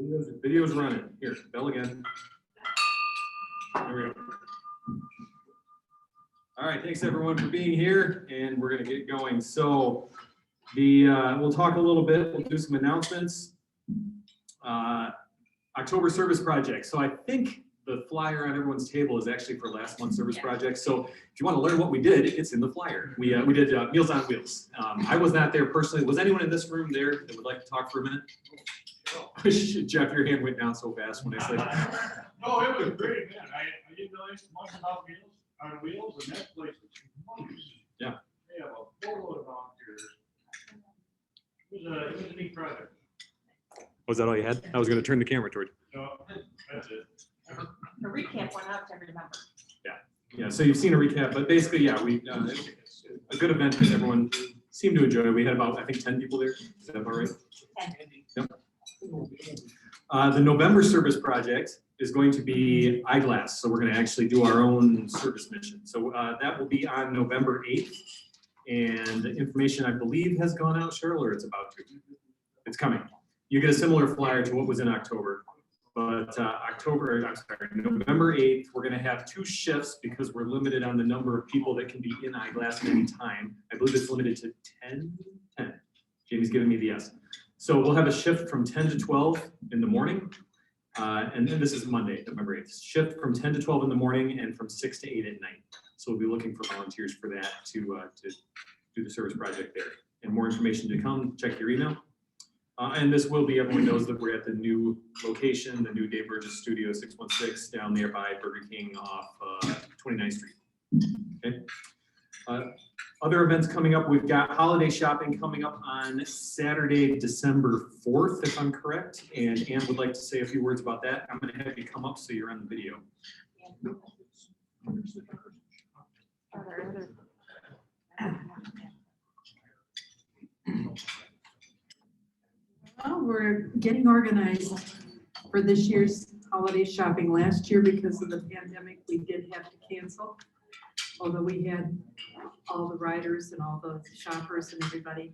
Video's running. Here, bell again. There we go. All right, thanks everyone for being here, and we're going to get going. So we'll talk a little bit. We'll do some announcements. October service project. So I think the flyer on everyone's table is actually for last month's service project. So if you want to learn what we did, it's in the flyer. We did Meals on Wheels. I was not there personally. Was anyone in this room there that would like to talk for a minute? Jeff, your hand went down so fast when I said. No, it was great, man. I didn't know much about Meals on Wheels, and that place is humongous. Yeah. They have a full of volunteers. It was a neat project. Was that all you had? I was going to turn the camera toward you. No, that's it. The recap went out to every member. Yeah, so you've seen a recap, but basically, yeah, we a good event that everyone seemed to enjoy. We had about, I think, 10 people there. Is that about right? 10. Yep. The November service project is going to be eyeglass. So we're going to actually do our own service mission. So that will be on November 8th. And the information, I believe, has gone out, Cheryl, or it's about to. It's coming. You get a similar flyer to what was in October. But November 8th, we're going to have 2 shifts because we're limited on the number of people that can be in eyeglass at any time. I believe it's limited to 10. Jamie's giving me the yes. So we'll have a shift from 10 to 12 in the morning. And then this is Monday, November 8th. Shift from 10 to 12 in the morning and from 6 to 8 at night. So we'll be looking for volunteers for that to do the service project there. And more information to come, check your email. And this will be, everyone knows that we're at the new location, the new Dave Burgess Studio 616 down there by Burger King off 29th Street. Okay. Other events coming up, we've got holiday shopping coming up on Saturday, December 4th, if I'm correct. And Ann would like to say a few words about that. I'm going to have you come up so you're on the video. Well, we're getting organized for this year's holiday shopping. Last year, because of the pandemic, we did have to cancel. Although we had all the riders and all the shoppers and everybody.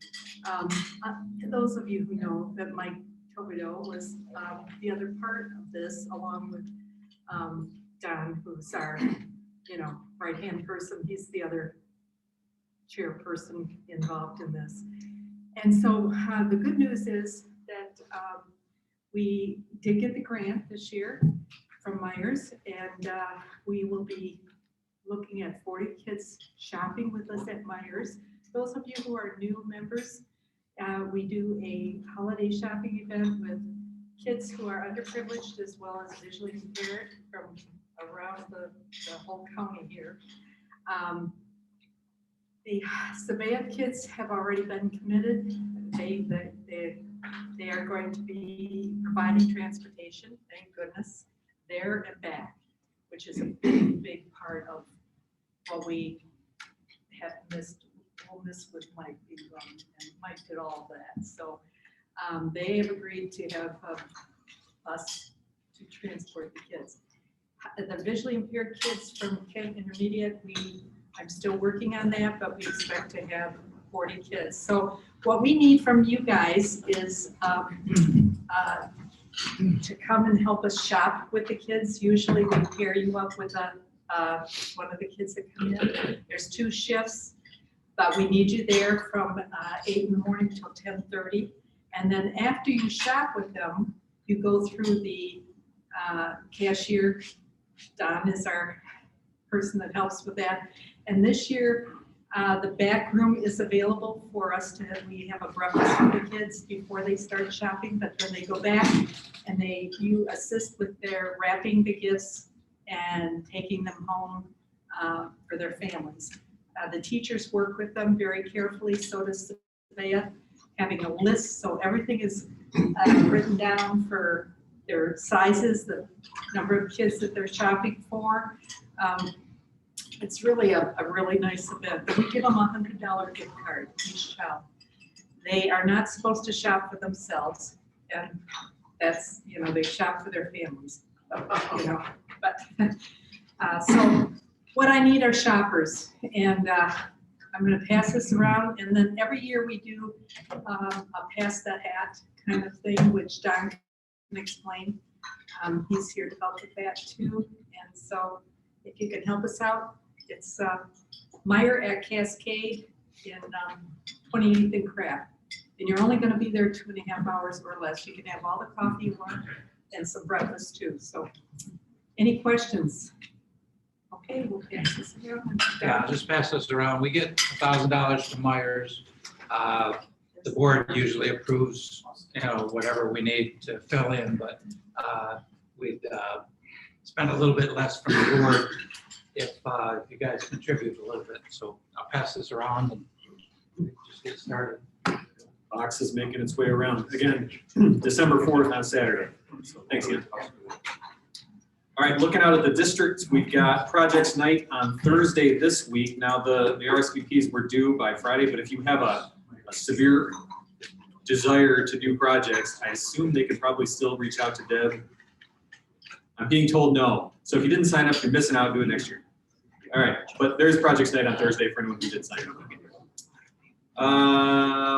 Those of you who know that Mike Tobido was the other part of this, along with Don, who's our, right-hand person. He's the other chairperson involved in this. And so the good news is that we did get the grant this year from Myers, and we will be looking at 40 kids shopping with us at Myers. Those of you who are new members, we do a holiday shopping event with kids who are underprivileged as well as visually impaired from around the whole county here. The Sabbath kids have already been committed. They are going to be providing transportation, thank goodness, there and back, which is a big, big part of what we have missed. We'll miss with Mike being gone, and Mike did all of that. So they have agreed to have us to transport the kids. The visually impaired kids from Kent Intermediate, I'm still working on that, but we expect to have 40 kids. So what we need from you guys is to come and help us shop with the kids. Usually we pair you up with one of the kids that come in. There's 2 shifts, but we need you there from 8 in the morning till 10:30. And then after you shop with them, you go through the cashier. Don is our person that helps with that. And this year, the back room is available for us to have. We have a breakfast for the kids before they start shopping, but then they go back and you assist with their wrapping the gifts and taking them home for their families. The teachers work with them very carefully, so does Savea, having a list, so everything is written down for their sizes, the number of kids that they're shopping for. It's really a really nice event. We give them a $100 gift card each child. They are not supposed to shop for themselves, and that's, they shop for their families. But so what I need are shoppers, and I'm going to pass this around, and then every year we do a pass the hat kind of thing, which Don can explain. He's here to help with that too. And so if you can help us out, it's Meyer at Cascade in 28th and Craft. And you're only gonna be there 2.5 hours or less. You can have all the coffee you want and some breakfast too. So any questions? Okay, we'll pass this around. Yeah, I'll just pass this around. We get $1,000 from Myers. The board usually approves, whatever we need to fill in, but we'd spend a little bit less from the board if you guys contribute a little bit. So I'll pass this around and just get started. Box is making its way around. Again, December 4th on Saturday. So thanks, Ian. All right, looking out at the district, we've got projects night on Thursday this week. Now, the RSVPs were due by Friday, but if you have a severe desire to do projects, I assume they could probably still reach out to Deb. I'm being told no. So if you didn't sign up, you're missing out. Do it next year. All right, but there's projects night on Thursday for anyone who did sign up.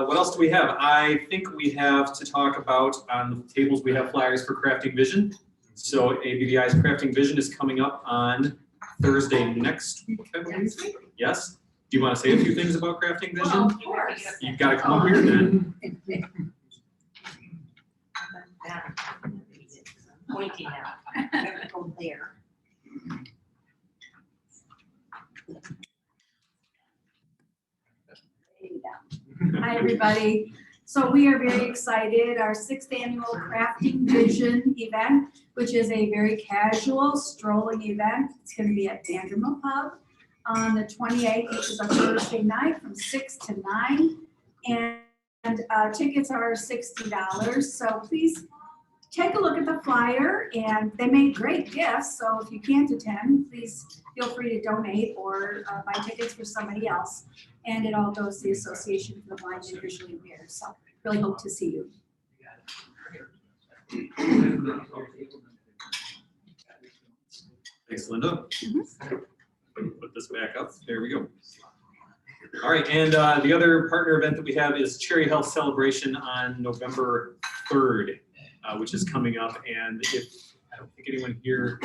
What else do we have? I think we have to talk about on the tables, we have flyers for Crafting Vision. So ABVI's Crafting Vision is coming up on Thursday next week, I believe. Yes? Do you want to say a few things about Crafting Vision? Well, of course. You've got to come up here then. Pointing out. Go there. Hi, everybody. So we are very excited. Our 6th annual Crafting Vision event, which is a very casual strolling event. It's going to be at Vandermill Pub on the 28th, which is a Thursday night from 6 to 9. And tickets are $60. So please take a look at the flyer, and they made great gifts. So if you can't attend, please feel free to donate or buy tickets for somebody else. And it all goes to the Association for the Blind and Visually Impaired. So really hope to see you. Thanks, Linda. Put this back up. There we go. All right, and the other partner event that we have is Cherry Health Celebration on November 3rd, which is coming up. And if I don't think anyone here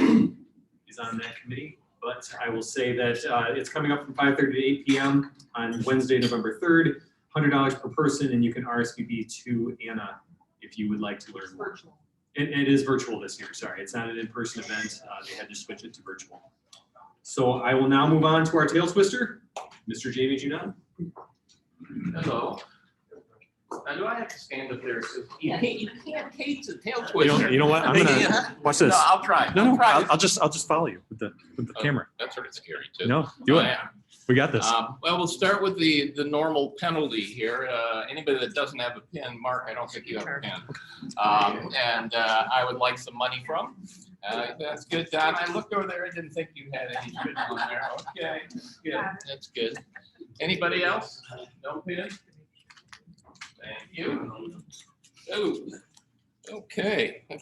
is on that committee, but I will say that it's coming up from 5:30 to 8 p.m. on Wednesday, November 3rd, $100 per person, and you can RSVP to Anna if you would like to learn more. Virtual. It is virtual this year, sorry. It's not an in-person event. They had to switch it to virtual. So I will now move on to our tail twister, Mr. J.V. Junon. Hello. Now, do I have to stand up there? You can't taste the tail You twister. know what? I'm gonna watch this. No, I'll try. No, Try it. I'll just follow you with the camera. That's sort of scary too. No, do it. Yeah. We got this. Well, we'll start with the normal penalty here. Anybody that doesn't have a pen, Mark, I don't think you have a pen. And I would like some money from. That's good, Don. I looked over there. I didn't think you had any written on there. Okay, good. That's good. Anybody else? No pen? Thank you. Oh, okay. I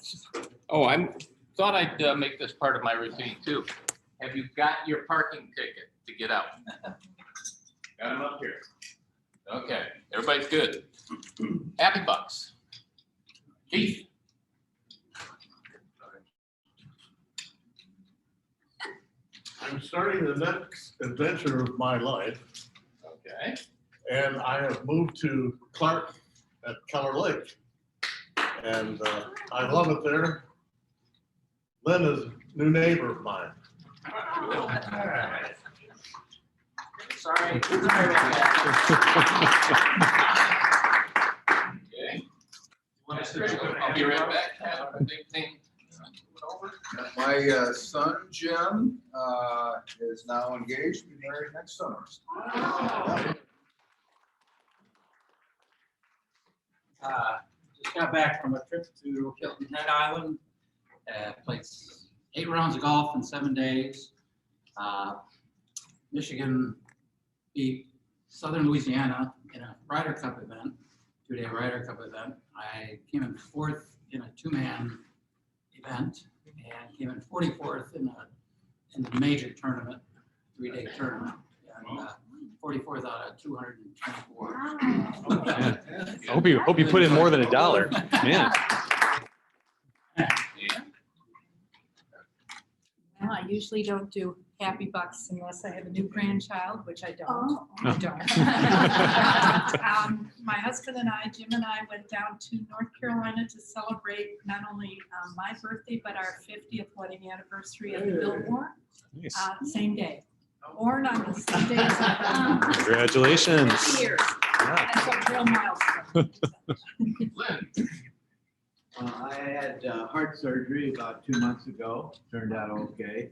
thought I'd make this part of my routine too. Have you got your parking ticket to get out? Got them up here. Okay, everybody's good. Happy bucks. Keith. I'm starting the next adventure of my life, Okay. and I have moved to Clark at Keller Lake. And I love it there. Lynn is a new neighbor of mine. Sorry. Okay. I'll be right back. Have a big thing. My son, Jim, is now engaged to be married next summer. Just got back from a trip to Hilton Head Island. Played 8 rounds of golf in 7 days. Michigan beat Southern Louisiana in a Ryder Cup event, 2-day Ryder Cup event. I came in 4th in a 2-man event and came in 44th in the major tournament, 3-day tournament. And 44th out of 224. I hope you put in more than $1, man. usually don't do happy bucks unless I have a new grandchild, which I don't. Oh. I don't. My husband and I, Jim and I, went down to North Carolina to celebrate not only my birthday, but our 50th wedding anniversary at the Biltmore, Nice. same day. Born on the same day. as my husband. Congratulations. 50 years. Yeah. That's a real milestone. Lynn, I had heart surgery about 2 months ago, turned out okay.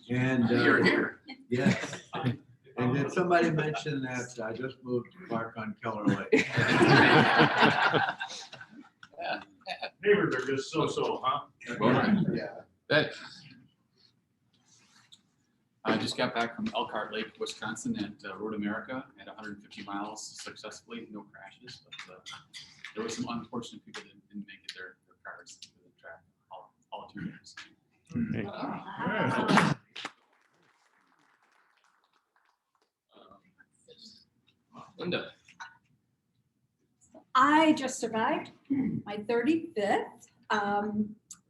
And you're here. yes. And then somebody mentioned that I just moved to Clark on Keller Lake. Neighbors are just so-so, huh? Yeah. That, I just got back from Elkhart Lake, Wisconsin at Road America at 150 miles successfully, no crashes, but there were some unfortunate people that didn't make it their cars to the track, all 2 years. Linda. I just survived my 35th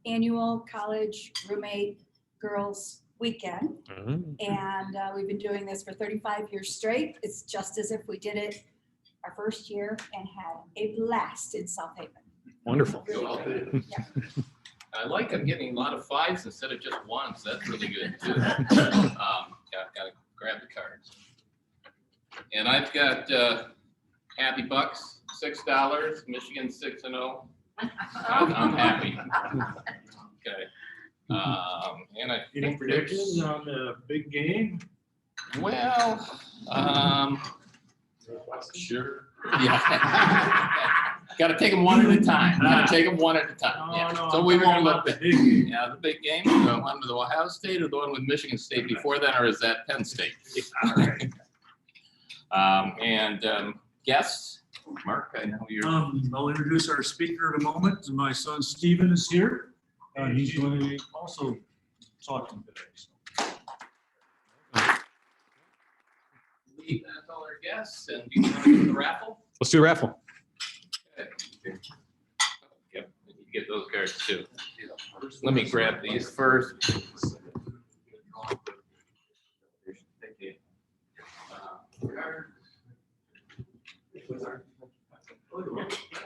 annual college roommate girls weekend. And we've been doing this for 35 years straight. It's just as if we did it our first year and had a blast in South Haven. Wonderful. Really, yeah. I like I'm getting a lot of 5s instead of just 1s. That's really good too. Gotta grab the cards. And I've got Happy Bucks, $6, Michigan 6-0. I'm happy. Okay. And I Any think predictions there's, on the big game? well, Sure. yeah. Gotta take them one at a time. Gotta take them one at a time. Yeah. So we won't look the at big game. yeah, the big game, the one with Ohio State or the one with Michigan State before then, or is that Penn State? Guests, Mark, I know you're. I'll introduce our speaker in a moment. My son Steven is here. He's going to be also talking today. That's all our guests, and you want to do the raffle? Let's do a raffle. Yep, you get those cards too. Let me grab these first.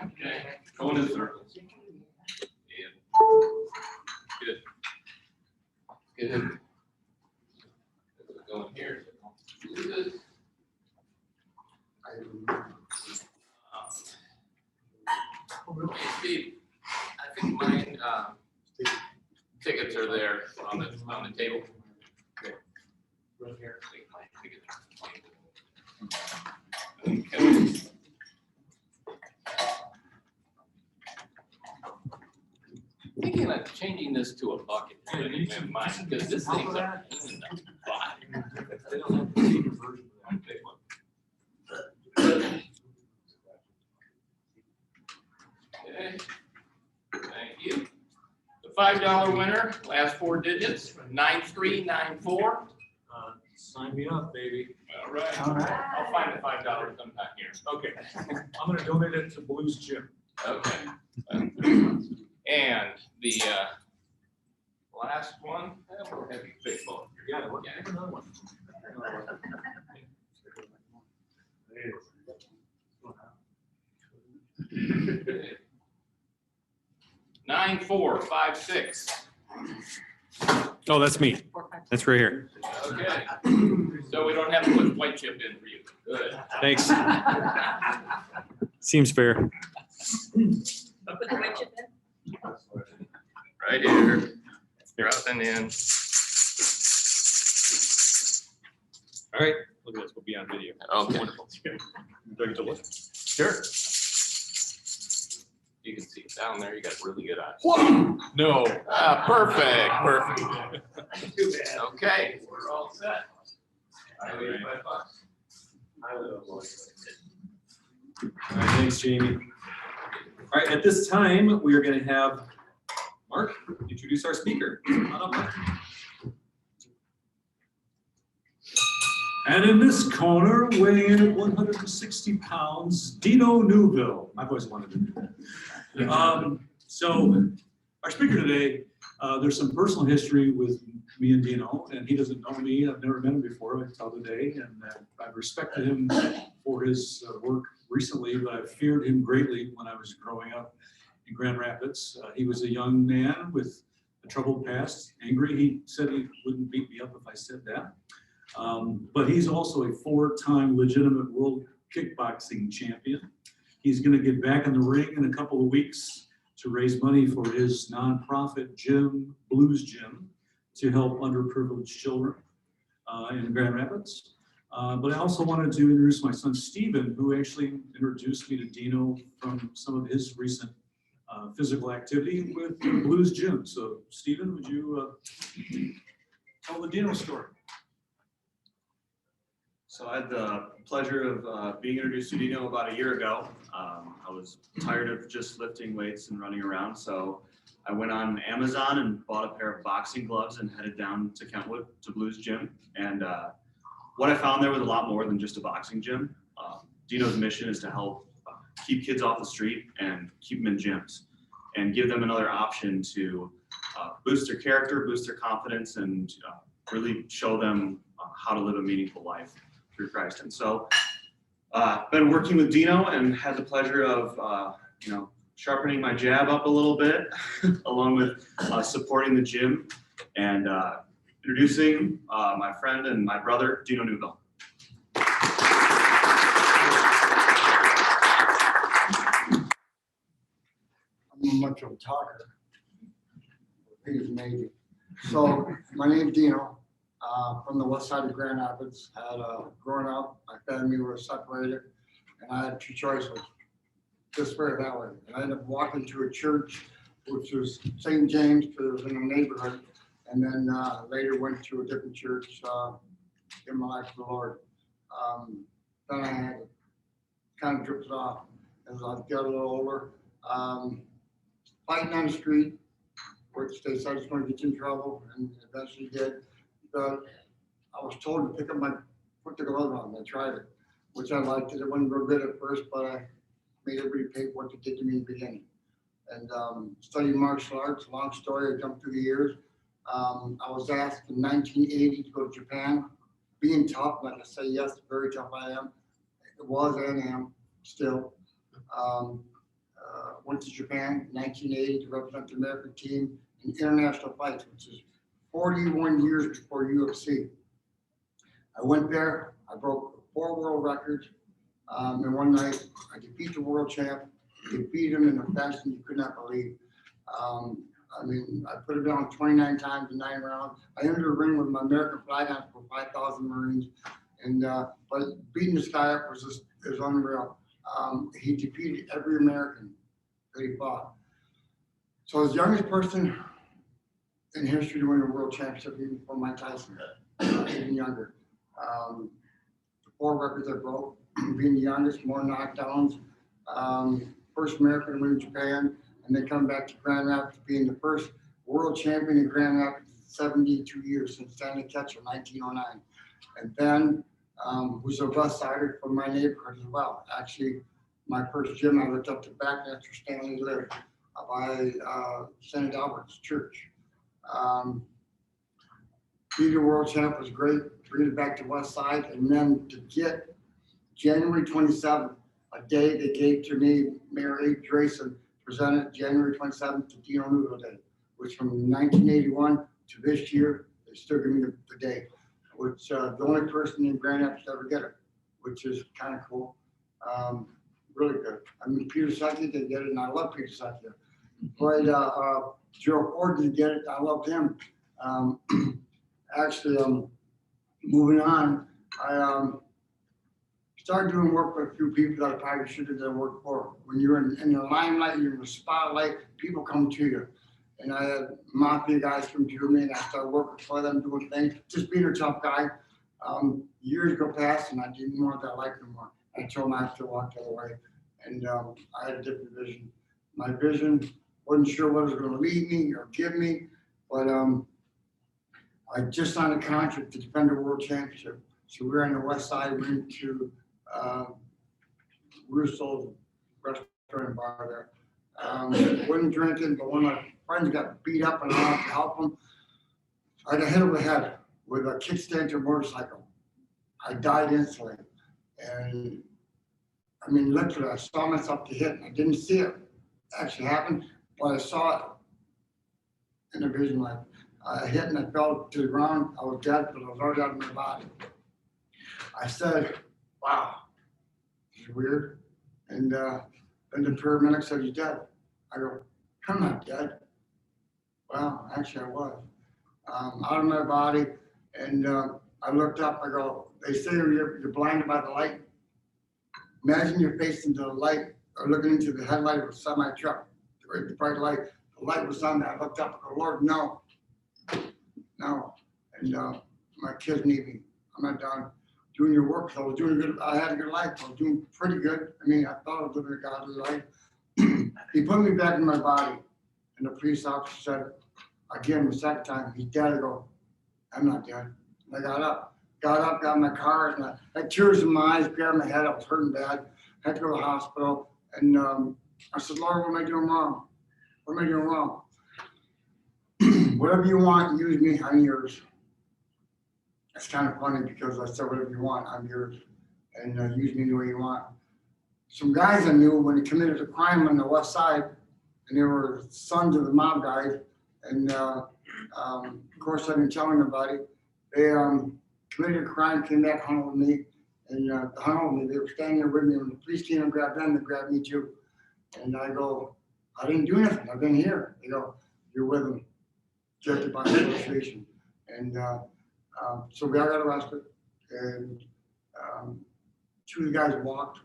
Okay, going in circles. Good. Good. Going here. Good. Steve, I think mine, tickets are there on the table. Okay. Right here. I think my tickets are. Okay. Thinking of changing this to a bucket, in mind, because this thing's a pain in the butt. Okay, thank you. The $5 winner, last 4 digits, 9394. Sign me up, baby. All right, I'll find the $5 sometime here. Okay. I'm going to donate it to Blues Jim. Okay. And the last one, we'll have you pick both. Yeah, what? Another one. 9456. Oh, that's me. That's right here. Okay. So we don't have to put white chip in for you. Good. Thanks. Seems fair. Right here. Dropping in. All right. Look at this. We'll be on video. Okay. Wonderful. Do I get to look? Sure. You can see it down there. You got really good eyes. Whoa! No. Perfect. Okay, we're all set. All right, thanks, Jamie. All right, at this time, we are going to have Mark introduce our speaker. Come on up, Mark. And in this corner, weighing in at 160 pounds, Dino Newville. I've always wanted to do that. So our speaker today There's some personal history with me and Dino, and he doesn't know me. I've never met him before until today, and I've respected him for his work recently, but I've feared him greatly when I was growing up in Grand Rapids. He was a young man with a troubled past, angry. He said he wouldn't beat me up if I said that. But he's also a 4-time legitimate world kickboxing champion. He's going to get back in the ring in a couple of weeks to raise money for his nonprofit gym, Blues Gym, to help underprivileged children in Grand Rapids. But I also wanted to introduce my son, Stephen, who actually introduced me to Dino from some of his recent physical activity with the Blues Gym. So Stephen, would you tell the Dino story? So I had the pleasure of being introduced to Dino about a year ago. I was tired of just lifting weights and running around, so I went on Amazon and bought a pair of boxing gloves and headed down to Kentwood to Blues Gym. And what I found there was a lot more than just a boxing gym. Dino's mission is to help keep kids off the street and keep them in gyms and give them another option to boost their character, boost their confidence, and really show them how to live a meaningful life through Christ. And so been working with Dino and had the pleasure of sharpening my jab up a little bit along with supporting the gym and introducing my friend and my brother, Dino Newville. I'm much of a talker. He's amazing. So my name's Dino, from the west side of Grand Rapids. Growing up, my family was separated, and I had two choices, this way or that way. And I ended up walking to a church, which was St. James, because it was in the neighborhood, and then later went to a different church, in my life to the Lord. Then I had kind of drifted off as I got a little older. Fighting on the street, which they said was going to get you in trouble, and eventually did. But I was told to pick up my foot to glove on. I tried it, which I liked it. It wasn't real good at first, but I made everybody pay for what it did to me in the beginning. And studied martial arts, long story, I jumped through the years. I was asked in 1980 to go to Japan. Being tough, like I say, yes, very tough I am. It was and am still. Went to Japan in 1980 to represent the American team in international fights, which is 41 years before UFC. I went there, I broke 4 world records. And one night, I defeated the world champ, defeated him in a fashion you could not believe. I put it down 29 times in 9 rounds. I entered the ring with my American flag on for 5,000 Marines. And but beating this guy up was unreal. He defeated every American that he fought. So I was the youngest person in history to win a world championship, even before Mike Tyson, even younger. The 4 records I broke, being the youngest, more knockdowns, first American to win in Japan, and then come back to Grand Rapids, being the first world champion in Grand Rapids in 72 years since Stanley Ketchel, 1909. And then was a West Sider from my neighborhood as well. Actually, my first gym, I looked up the back, that's where Stanley lived, by St. Albert's Church. Being a world champ was great, bring it back to West Side, and then to get January 27th, a day they gave to me, Mayor Abe Drayson presented January 27th to Dino Newville Day, which from 1981 to this year, they still give me the day, which the only person in Grand Rapids to ever get it, which is kind of cool. Really good. I mean, Peter Saki didn't get it, and I love Peter Saki. But Joe Ford didn't get it, I loved him. Actually, moving on, I started doing work with a few people that I probably should have done work for. When you're in the limelight, you're in the spotlight, people come to you. And I had mafia guys come to me, and I started working for them, doing things, just being a tough guy. Years go past, and I didn't want that life anymore. I told them I have to walk the other way. And I had a different vision. My vision, wasn't sure what it was going to lead me or give me, but I just signed a contract to defend the world championship. So we're on the west side, we went to Russo's restaurant and bar there. wasn't drinking, but when my friends got beat up and I wanted to help them, I got hit over the head with a kickstand to a motorcycle. I died instantly. And I mean, literally, I saw myself get hit. I didn't see it actually happen, but I saw it in a vision. Like I hit and I fell to the ground. I was dead, but I was already out of my body. I said, wow, this is weird. And then the paramedic said, he's dead. I go, I'm not dead. Well, actually I was. Out of my body. And I looked up, I go, they say you're blinded by the light. Imagine you're facing the light or looking into the headlight of a semi truck, the bright light. The light was on there. I looked up, I go, Lord, no. No. And my kids need me. I'm not done doing your work. So I was doing good. I had a good life. I was doing pretty good. I mean, I thought I was living a godly life. He put me back in my body. And the police officer said, again, the second time, he's dead. I go, I'm not dead. And I got in my car, and I had tears in my eyes, grabbed my head. I was hurting bad. I had to go to the hospital. And I said, Lord, what am I doing wrong? What am I doing wrong? Whatever you want, use me, I'm yours. It's kind of funny because I said, whatever you want, I'm yours. And use me the way you want. Some guys I knew when they committed a crime on the west side, and they were sons of the mob guys, and of course I didn't tell anybody. They committed a crime, came back, hung with me, and hung with me. They were standing there with me. When the police came and grabbed them, they grabbed me too. And I go, I didn't do anything. I've been here. They go, you're with them, guilty by association. And so we all got arrested, and two of the guys walked.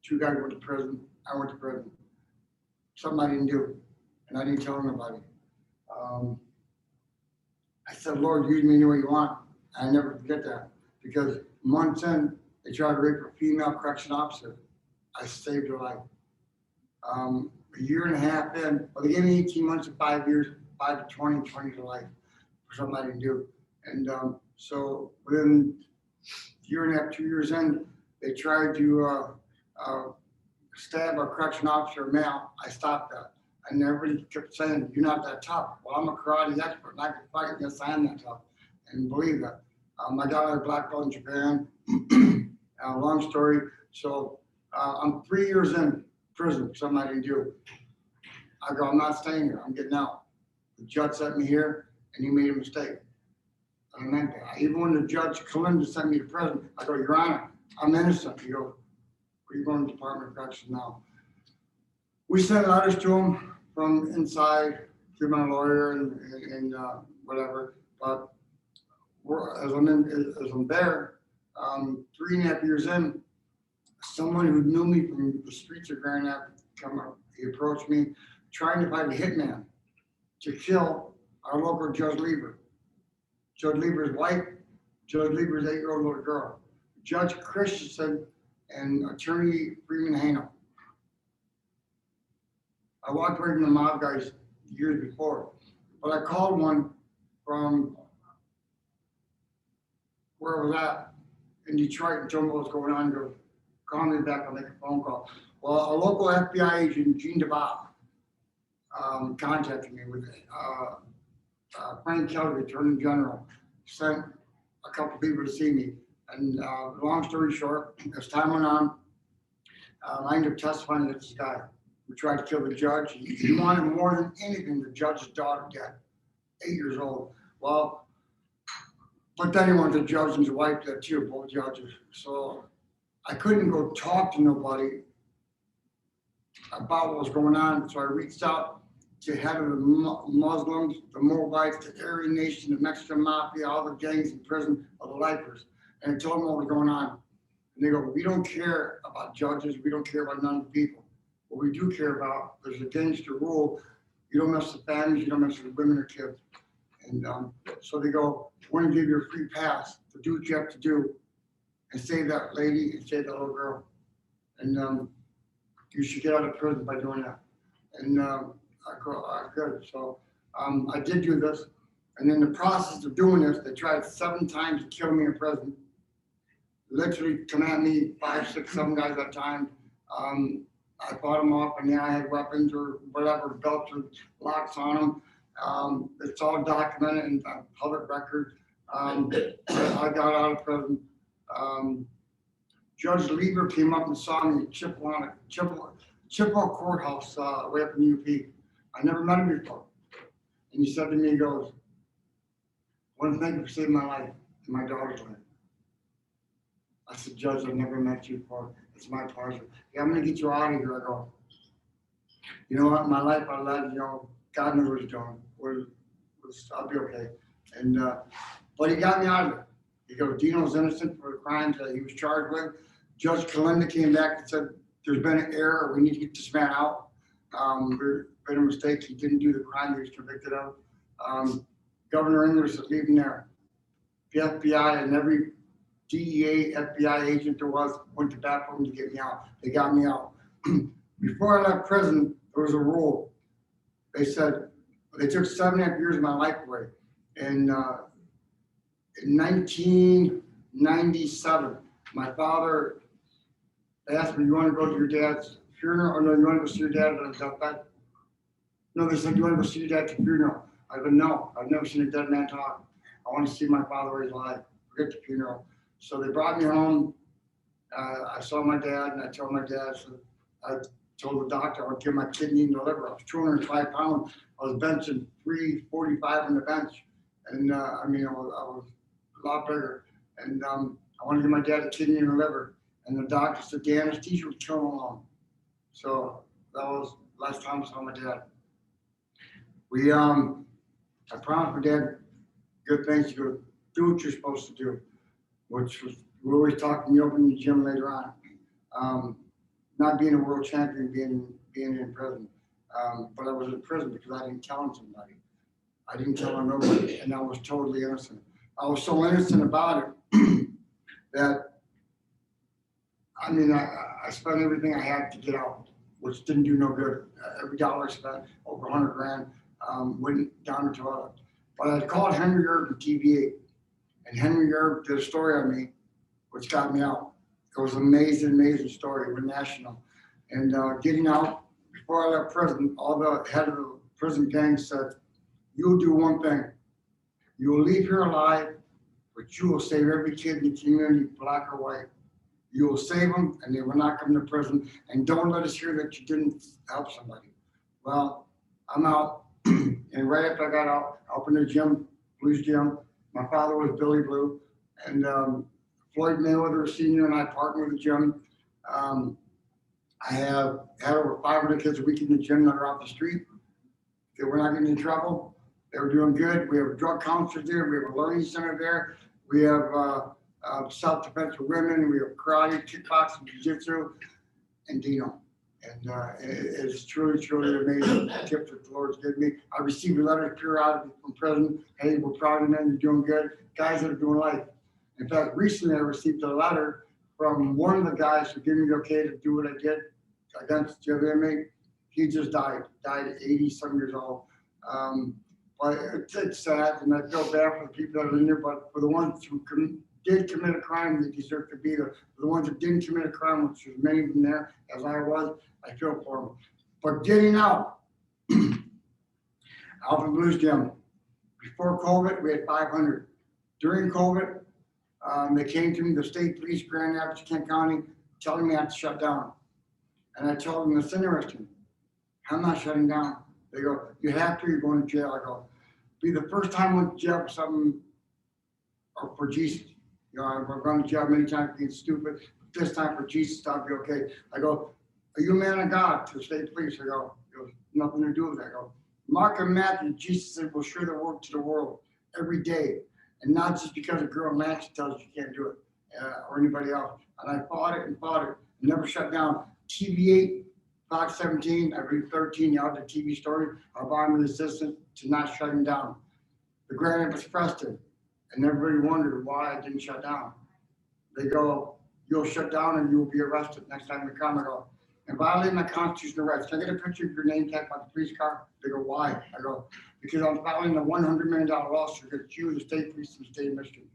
Two guys went to prison. I went to prison. Something I didn't do, and I didn't tell nobody. I said, Lord, use me any way you want. I never forget that, because months in, they tried to rape a female correction officer. I saved her life. A year and a half in, well, they gave me 18 months to 5 years, 5 to 20, 20 to life for something I didn't do. And so within a year and a half, 2 years in, they tried to stab a correction officer, a male. I stopped that. And everybody kept saying, you're not that tough. Well, I'm a karate expert and I can fight. Yes, I am that tough. And believe that. I got a black belt in Japan. Long story. So I'm 3 years in prison for something I didn't do. I go, I'm not staying here. I'm getting out. The judge sent me here and he made a mistake. I meant that. Even when the judge Kalinda sent me to prison, I go, Your Honor, I'm innocent. He goes, where you going to the Department of Corrections now? We sent letters to him from inside through my lawyer and whatever. But as I'm there, 3.5 years in, someone who knew me from the streets of Grand Rapids come up. He approached me trying to find a hitman to kill our local Judge Lieber. Judge Lieber's wife, Judge Lieber's 8-year-old little girl, Judge Christensen, and Attorney Freeman Hano. I walked away from the mob guys years before, but I called one from where I was at in Detroit and told me what was going on. Go, call me back, I'll make a phone call. Well, a local FBI agent, Gene DeBob, contacted me with Frank Kelly, Attorney General, sent a couple people to see me. And long story short, as time went on, I ended up testifying against this guy who tried to kill the judge. He wanted more than anything the judge's daughter dead, 8 years old. Well, but then he wanted the judge and his wife dead too, both judges. So I couldn't go talk to nobody about what was going on. So I reached out to head of the Muslims, the Moabites, the Aryan Nation, the Mexican Mafia, all the gangs in prison, all the lifers. And I told them what was going on. And they go, we don't care about judges. We don't care about none of the people. What we do care about, there's a gangster rule. You don't mess with families. You don't mess with women or kids. And so they go, we're going to give you a free pass to do what you have to do and save that lady and save that little girl. And you should get out of prison by doing that. And I could. So I did do this. And in the process of doing this, they tried 7 times to kill me in prison. Literally come at me, 5, 6, 7 guys at a time. I fought them off, and yeah, I had weapons or whatever, belts or locks on them. It's all documented in public record. I got out of prison. Judge Lieber came up and saw me at Chippewa Courthouse, way up in UP. I never met him before. And he said to me, he goes, "I want to thank you for saving my life and my daughter's life." I said, "Judge, I've never met you before. It's my pleasure. Yeah, I'm gonna get you out of here." I go, "You know what, my life I led, God knows what he's doing. I'll be okay." And, but he got me out of it. He goes, "Dino's innocent for the crimes that he was charged with." Judge Kalinda came back and said, "There's been an error. We need to get this man out. There's been a mistake. He didn't do the crime he was convicted of." Governor English is leaving there. The FBI and every DEA, FBI agent there went to bat for him to get me out. They got me out. Before I left prison, there was a rule. They said, they took 7.5 years of my life away. And in 1997, my father asked me, "You want to go to your dad's funeral?" Or no, "You want to go see your dad on his deathbed?" No, they said, "You want to go see your dad's funeral?" I said, "No, I've never seen a dead man talk. I want to see my father where he's alive. Forget the funeral." So they brought me home. I saw my dad, and I told my dad, so I told the doctor I would give my kidney and the liver. I was 205 pounds. I was benching 345 on the bench. And I was a lot bigger. And I wanted to give my dad a kidney and a liver. And the doctor said the anesthesia would kill him along. So that was the last time I saw my dad. I promised my dad good things. To go do what you're supposed to do, which was, we always talked in the open gym later on. Not being a world champion, being in prison. But I was in prison because I didn't tell on somebody. I didn't tell on nobody, and I was totally innocent. I was so innocent about it that, I spent everything I had to get out, which didn't do no good. Every dollar I spent, over 100 grand, went down the toilet. But I called Henry Erb from TV8, and Henry Erb did a story on me, which got me out. It was an amazing story. It was national. And getting out, before I left prison, all the head of the prison gang said, "You'll do one thing. You will leave here alive, but you will save every kid in the community, black or white. You will save them, and they will not come to prison. And don't let us hear that you didn't help somebody." Well, I'm out. And right after I got out, I opened a gym, Blues Gym. My father was Billy Blue. And Floyd Mayweather Sr. and I partnered with the gym. I have had over 500 kids a week in the gym that are off the street. They were not getting in trouble. They were doing good. We have drug counselors there. We have a learning center there. We have self-defense for women. We have karate, kickboxing, jiu-jitsu, and Dino. And it's truly amazing gift that the Lord's given me. I received letters periodically from prison. "Hey, we're proud of you, man. You're doing good." Guys that are doing life. In fact, recently I received a letter from one of the guys who gave me the okay to do what I did against the other inmate. He just died at 80-some years old. But it's sad, and I feel bad for the people that are in there, but for the ones who did commit a crime, they deserve to be there. For the ones that didn't commit a crime, which there's many of them there, as I was, I feel for them. But getting out, Alpha Blues Gym, before COVID, we had 500. During COVID, they came to me, the state police, Grand Rapids, Kent County, telling me I had to shut down. And I told them, "It's interesting. I'm not shutting down." They go, "You have to, you're going to jail." I go, "Be the first time I went to jail for something, or for Jesus. I've gone to jail many times being stupid. This time for Jesus, I'll be okay." I go, "Are you a man of God?" To the state police. I go, "Nothing to do with that." I go, "Mark and Matthew, Jesus said, we'll share the word to the world every day. And not just because a girl in Lansing tells you you can't do it, or anybody else." And I fought it, never shut down. TV8, Fox 17, I believe 13, y'all did TV story, our bond resistant to not shutting down. The Grand Rapids Press did, and everybody wondered why I didn't shut down. They go, "You'll shut down and you will be arrested next time you come." I go, "And violate my constitutional rights. Can I get a picture of your name tag on the police car?" They go, "Why?" I go, "Because I'm filing a $100 million lawsuit against you, the state police, and the state of Michigan."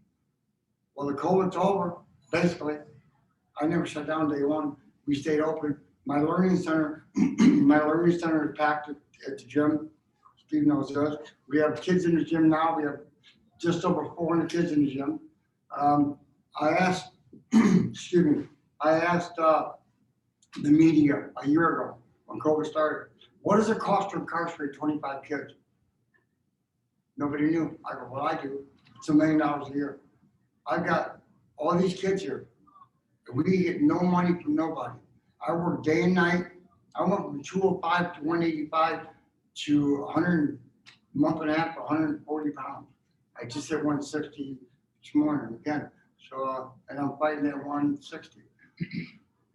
Well, the COVID's over, basically. I never shut down day one. We stayed open. My learning center, my learning center is packed at the gym. Steve knows this. We have kids in the gym now. We have just over 400 kids in the gym. I asked, excuse me, I asked the media a year ago when COVID started, what does it cost to incarcerate 25 kids? Nobody knew. I go, well, I do. It's $1 million a year. I've got all these kids here. We get no money from nobody. I work day and night. I went from 205 to 185 to 100, month and a half, 140 pounds. I just hit 160 this morning again. So, and I'm fighting at 160.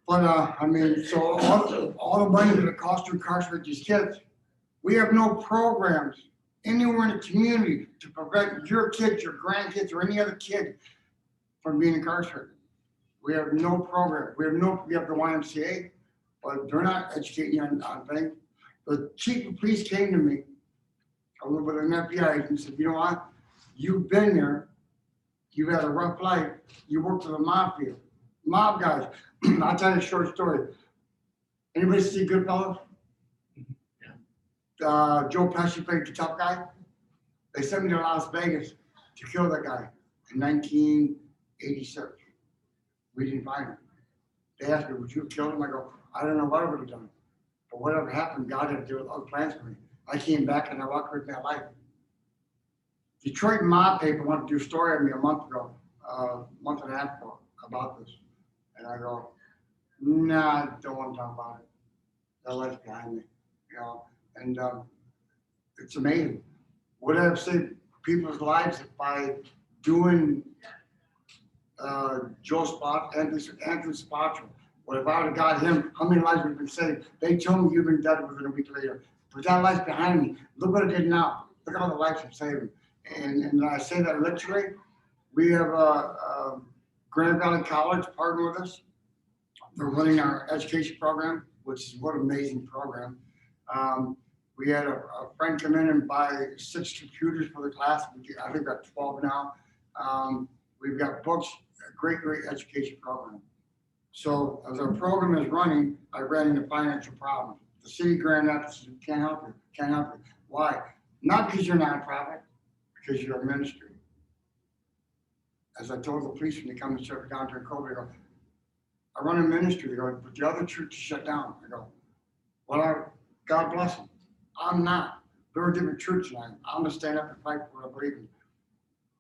But I mean, so all the money that it costs to incarcerate these kids, we have no programs anywhere in the community to prevent your kids, your grandkids, or any other kid from being incarcerated. We have no program. We have the YMCA, but they're not educating you on things. The chief of police came to me, a little bit of an FBI agent, and said, you know what? You've been there. You've had a rough life. You worked for the mafia. Mob guys. I'll tell you a short story. Anybody see Goodfellas? Joe Pesci played the tough guy. They sent me to Las Vegas to kill that guy in 1986. We didn't find him. They asked me, would you have killed him? I go, I don't know what I would have done. But whatever happened, God had to do other plans for me. I came back and I walked with my life. Detroit Mob paper wanted to do a story on me a month and a half ago about this. And I go, nah, I don't want to talk about it. That life's behind me, you know. And it's amazing. Would I have saved people's lives by doing Joe Spot, Andrew Spotro? What if I would have got him, how many lives would have been saved? They told me you've been dead within a week later. But that life's behind me. Look what I did now. Look at all the lives I'm saving. And I say that literally. We have Grand Valley College partner with us. They're running our education program, which is what an amazing program. We had a friend come in and buy 6 computers for the class. I think we've got 12 now. We've got books, a great education program. So as our program is running, I ran into financial problems. The city Grand Rapids can't help you, can't help you. Why? Not because you're a nonprofit, because you're a ministry. As I told the police when they come and shut me down during COVID, I go, I run a ministry. They go, but the other church is shut down. I go, well, God bless them. I'm not. They're a different church than I am. I'm going to stand up and fight for what I believe in,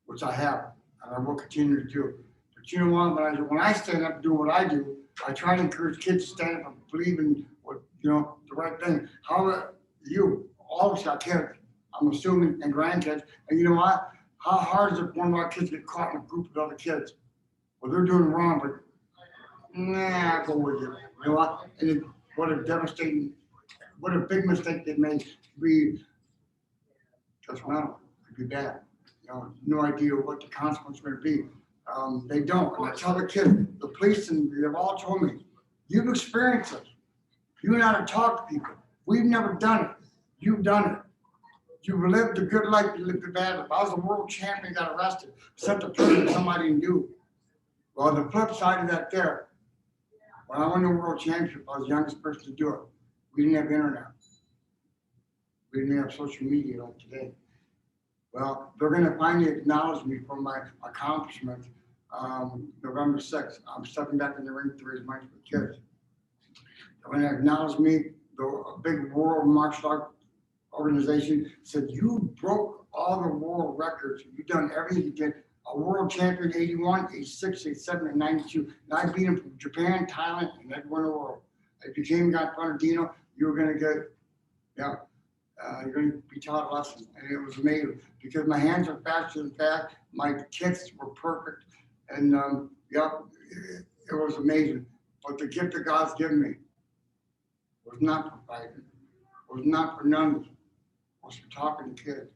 which I have, and I will continue to do. But you know what? When I stand up and do what I do, I try to encourage kids to stand up and believe in what, you know, the right thing. How you, all of us got kids, I'm assuming, and grandkids. And you know what? How hard is it for one of our kids to get caught in a group with other kids? Well, they're doing wrong, but nah, I'll go with you. You know what? And what a devastating, what a big mistake they made. We just wrong. It could be bad. You know, no idea what the consequence is going to be. They don't. And I tell the kids, the police, and they've all told me, you've experienced it. You know how to talk to people. We've never done it. You've done it. You've lived a good life, you lived a bad life. I was a world champion, got arrested, sent to prison to somebody knew. Well, the flip side of that there, when I won the world championship, I was the youngest person to do it. We didn't have internet. We didn't have social media like today. Well, they're going to finally acknowledge me for my accomplishment November 6th. I'm stepping back in the ring to raise money for the kids. They're going to acknowledge me, the big world martial art organization said, you broke all the world records. You've done everything you did. A world champion, 81, 86, 87, and 92. And I beat him from Japan, Thailand, and everywhere in the world. If you came and got in front of Dino, you were going to get, you're going to be taught a lesson. And it was amazing because my hands are faster than fast. My kicks were perfect. And it was amazing. But the gift that God's given me was not for fighting. Was not for numbers. Was for talking to kids.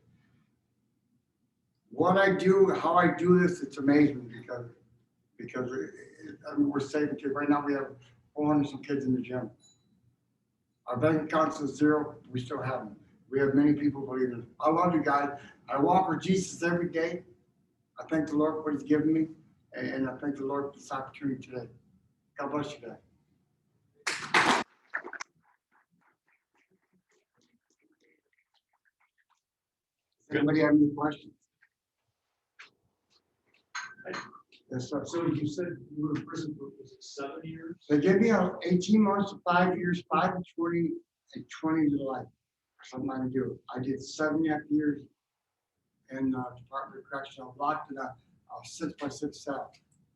What I do, how I do this, it's amazing because we're saving kids. Right now we have 400 some kids in the gym. Our bank accounts is zero. We still have them. We have many people believing it. I love you guys. I walk with Jesus every day. I thank the Lord for what He's given me, and I thank the Lord for this opportunity today. God bless you guys. Anybody have any questions? Yes, sir. So you said you were in prison for, was it 7 years? They gave me 18 months to 5 years, 5 to 20, and 20 to life. Something I do. I did 7.5 years in Department of Correctional, locked in a 6x6 cell,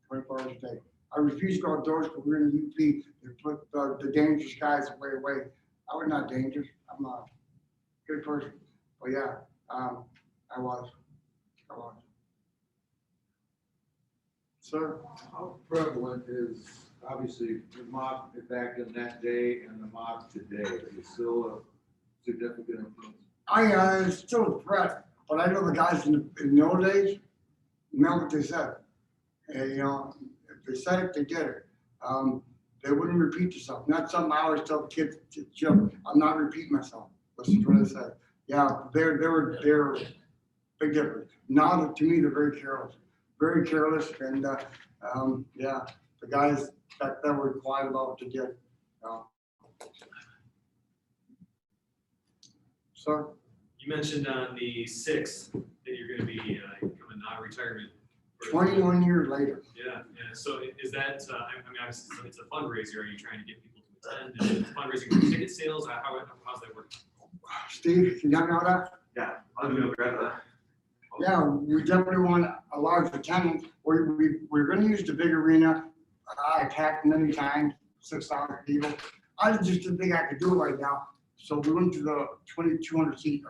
24 hours a day. I refused to go outdoors because we were in the UP. They put the dangerous guys away. I was not dangerous. I'm a good person. But yeah, I was. Sir? How prevalent is, obviously, the mob back in that day and the mob today? Is it still a significant influence? It's still a threat, but I know the guys in the old days meant what they said. And, you know, if they said it, they did it. They wouldn't repeat themselves. Not something I always tell the kids, Jim, I'm not repeating myself. Listen to what I said. Yeah, they're big difference. Now, to me, they're very careless. Very careless, and yeah, the guys back then were quiet about what they did. Sir? You mentioned on the 6th that you're gonna be coming out of retirement. 21 years later. Yeah, yeah, so is that, I mean, obviously, it's a fundraiser, are you trying to get people to attend? Is it fundraising for ticket sales, how's that work? Steve, you don't know that? Yeah, I'll go grab that. Yeah, we definitely want a large attendance. We're gonna use the big arena. I packed many times, 6,000 people. I just didn't think I could do it right now. So we went to the 2,200 seat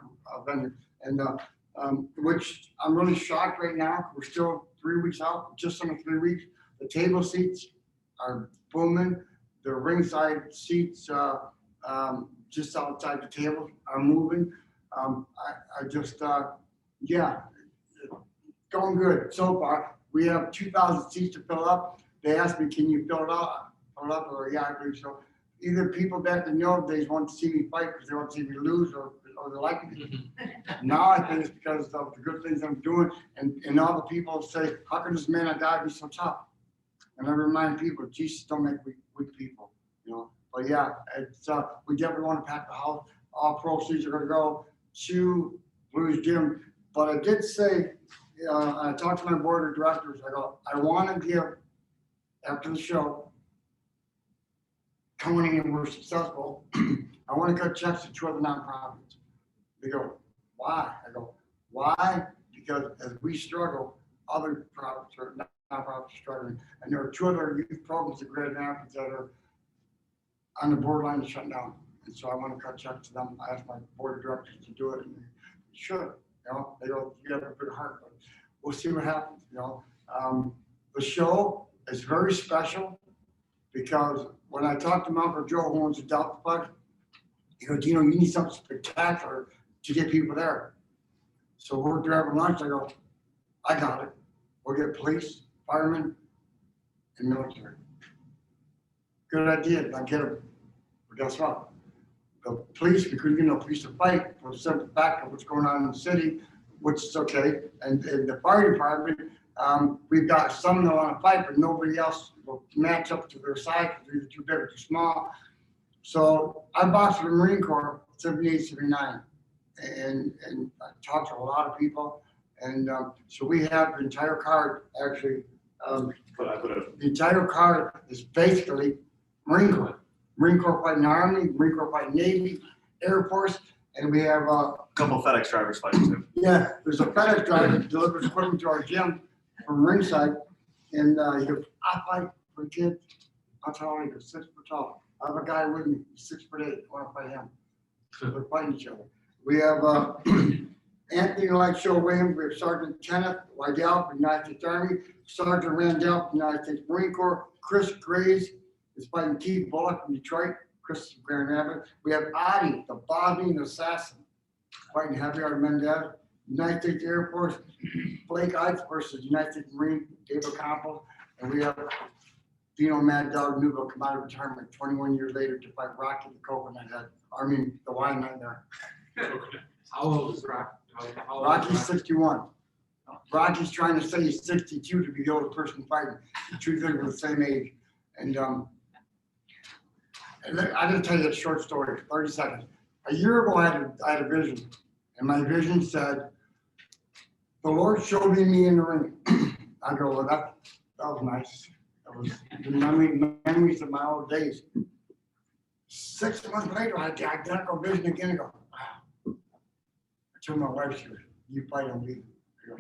venue, and which I'm really shocked right now. We're still 3 weeks out, just under 3 weeks. The table seats are booming. The ringside seats just outside the tables are moving. I just, yeah, going good so far. We have 2,000 seats to fill up. They asked me, can you fill it up? Or yeah, I believe so. Either people back in the old days want to see me fight because they want to see me lose, or they like me. Now I think it's because of the good things I'm doing, and all the people say, how can this man I died be so tough? And I remind people, Jesus don't make weak people, you know. But yeah, it's we definitely want to pack the house. All proceeds are going to go to Blues Gym. But I did say, I talked to my board of directors. I go, I want to give after the show, coming in and we're successful, I want to cut checks to 2 other nonprofits. They go, why? I go, why? Because as we struggle, other nonprofits are struggling. And there are 2 other youth programs in Grand Rapids that are on the borderline of shutting down. And so I want to cut checks to them. I asked my board of directors to do it, and they should. You know, they go, you have a good heart, but we'll see what happens. You know, the show is very special because when I talked to Uncle Joe, who owns the Delta Fund, he goes, Dino, you need something spectacular to get people there. So we're grabbing lunch. I go, I got it. We'll get police, firemen, and military. Good idea. I get them. But guess what? The police, we couldn't get no police to fight for the simple fact of what's going on in the city, which is okay. And the fire department, we've got some that want to fight, but nobody else will match up to their side because they're either too big or too small. So I boxed for the Marine Corps, 78, 79, and I talked to a lot of people. And so we have the entire card, actually. The entire card is basically Marine Corps. Marine Corps fighting Army, Marine Corps fighting Navy, Air Force, and we have Couple FedEx drivers fighting too. yeah, there's a FedEx driver that delivers equipment to our gym from ringside, and he goes, I fight for kids. I'll tell you, he's 6 foot tall. I have a guy with me, 6'8". I want to fight him. So they're fighting each other. We have Anthony Lightshow Williams, we have Sergeant Kenneth Wydell from the United States Army, Sergeant Randell from the United States Marine Corps, Chris Graves is fighting Keith Bullock from Detroit, Chris from Grand Rapids. We have Adi, the Bosnian assassin, fighting Javier Mendez, United States Air Force, Blake Ives versus United States Marine, David Campbell, and we have Dino Mad Dog Newville come out of retirement 21 years later to fight Rocky the Coconut Head. I mean, the wine nightmare. How old is Rocky? Rocky's 61. Rocky's trying to say he's 62 to be the oldest person fighting. The truth is, we're the same age. And I'm going to tell you a short story, 30 seconds. A year ago, I had a vision, and my vision said, The Lord showed me in the ring. I go, well, that was nice. That was the memories of my old days. 6 months later, I got identical vision again. I go, wow. I told my wife, she goes, you fight on me. I go,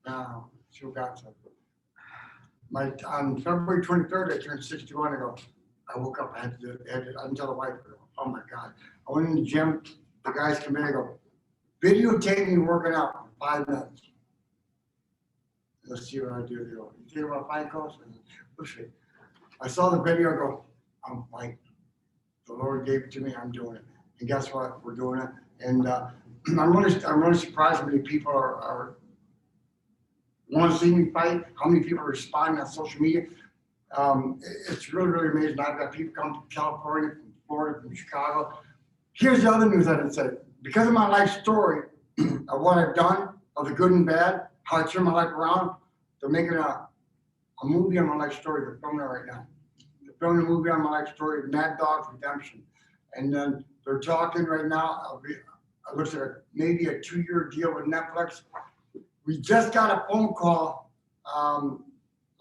no, she got something. On February 23rd, I turned 61. I go, I woke up, I had to do it. I didn't tell the wife, I go, oh my God. I went in the gym, the guys come in, I go, videotape me working out for 5 minutes. Let's see what I do. They go, you think about fight coach? I saw the video, I go, I'm like, the Lord gave it to me, I'm doing it. And guess what? We're doing it. And I'm really surprised how many people are want to see me fight, how many people are responding on social media. It's really, really amazing. I've got people come from California, from Florida, from Chicago. Here's the other news I didn't say. Because of my life story of what I've done, of the good and bad, how I turned my life around, they're making a movie on my life story. They're filming it right now. They're filming a movie on my life story, Mad Dog's Redemption. And then they're talking right now, I looked at maybe a 2-year deal with Netflix. We just got a phone call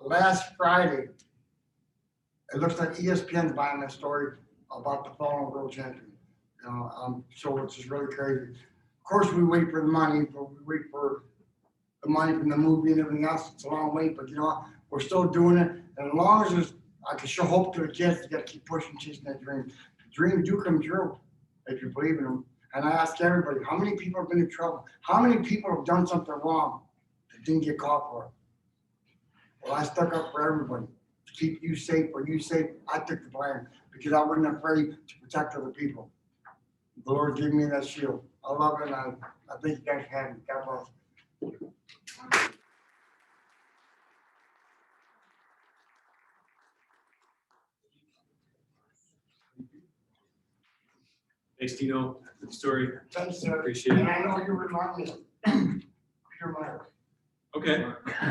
last Friday. It looks like ESPN's buying that story about the fallen world champion. So it's just really crazy. Of course, we wait for the money, but we wait for the money from the movie and everything else. It's a long wait, but you know, we're still doing it. And as long as I can show hope to the kids, you got to keep pushing, chasing that dream. The dreams do come true if you believe in them. And I ask everybody, how many people have been in trouble? How many people have done something wrong that didn't get caught for it? Well, I stuck up for everybody to keep you safe. Or you safe, I took the blame because I wasn't afraid to protect other people. The Lord gave me that shield. I love it, and I thank you guys for having me. God bless. Thanks, Dino. Good story. Thanks, sir. Appreciate it. And I know you remind me of Pure Meyer. Okay. I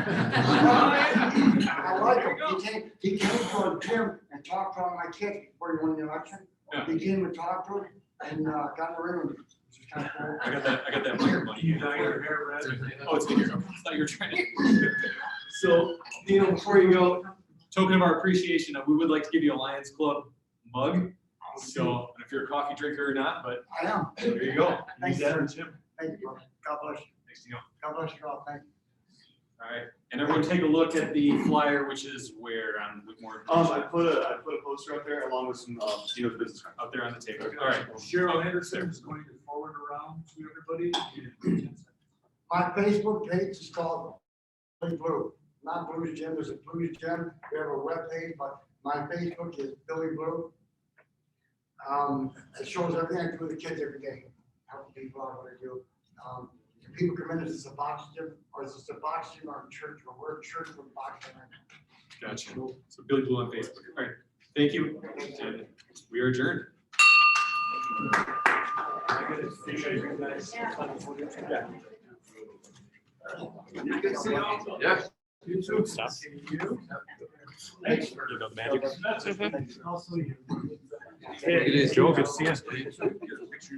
like him. He came to a gym and talked to all my kids before he won the election. Yeah. He came and talked to him and got in the ring with him. Which is kind of cool. I got that Meyer money. Oh, it's in here. I thought you were trying to. So, Dino, before you go, token of our appreciation, we would like to give you a Lions Club mug. So, if you're a coffee drinker or not, but I am. there you go. Thank Use you, that sir. in the gym. Thank you, brother. God bless you. Thanks, Dino. God bless you all. Thank you. All right, and everyone take a look at the flyer, which is where on with more I information put a poster up there along with some Dino's business cards. out there on the table. All right. Cheryl Henderson is going to forward around to everybody. My Facebook page is called Billy Blue, not Blues Gym. There's a Blues Gym. We have a web page, but my Facebook is Billy Blue. It shows everything I do with the kids every day, helping people out what I do. If people come in, is this a box gym or is this a box gym or a church? Or we're a church with a box gym. Gotcha. So Billy Blue on Facebook. All right. Thank you. And we are adjourned. Yeah. You too. Stop. You. Thanks. You know the magic. Also you. It is Joe. Good to see you.